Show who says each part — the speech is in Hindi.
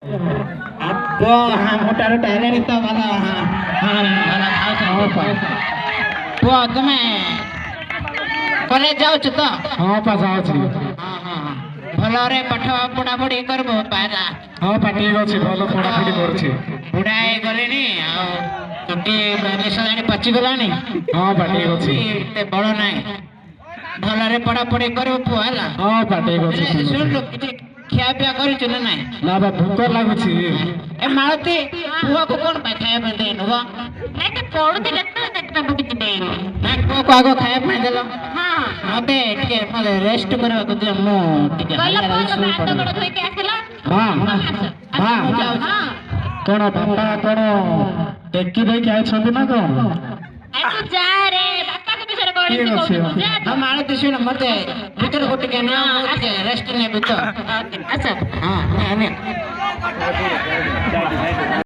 Speaker 1: अब्बो हा मोठा टायलर तो मला मला पुआ तुमे कॉलेज जाउछ तो
Speaker 2: हाँ पा जाउछि
Speaker 1: भलरे पाठ पढ़ा पढ़ी करबो पारा
Speaker 2: हाँ पा ठीक अछि भलो पढ़ा पढ़ी करछि
Speaker 1: बुढ़ाए गलेनी आ तुटी बेसदाणी पची गलानी
Speaker 2: हाँ पा ठीक अछि
Speaker 1: ते बड़ नाही भलरे पढ़ा पढ़ी करबो पुआ हला
Speaker 2: हाँ पा ठीक अछि
Speaker 1: सुन लो किछि खिया पिया करिछु ना नाही
Speaker 2: ना बा भूख लागुछि
Speaker 1: ए मालती पुआ को कोन पाए खाया पे देन हो
Speaker 3: नहीं तो पढ़ुଥିଲେ ତ ସେଥିପାଇଁ କିଛି ଦେଇନି
Speaker 1: ना पुआ को आगो खाया पे देलो
Speaker 3: ହଁ
Speaker 1: मते टिके मले रेस्ट करबा को दियो मो टिके
Speaker 3: କହିଲ
Speaker 1: ହାଲିଆ
Speaker 3: କଣ
Speaker 1: ଶୋଇ
Speaker 3: ହାତ
Speaker 1: ପଡିବି।
Speaker 3: ଗୋଡ଼ ଧୋଇକି ଆସିଲ
Speaker 2: हाँ हाँ
Speaker 3: ହଁ
Speaker 2: कौन बापा कौन टेकी दे के आइछन्ति ना कौन
Speaker 3: ଆରେ ତୁ ଯା ରେ ବାପାଙ୍କ ବିଷୟରେ କଣ
Speaker 2: ଠିକ
Speaker 3: ଏମିତି
Speaker 2: ଅଛି।
Speaker 3: କହୁଛୁ ଯା
Speaker 1: हम मालती सुन मते भीतर को टिके ना टिके रेस्ट ने भी तो
Speaker 3: ଆଚ୍ଛା
Speaker 1: हां ने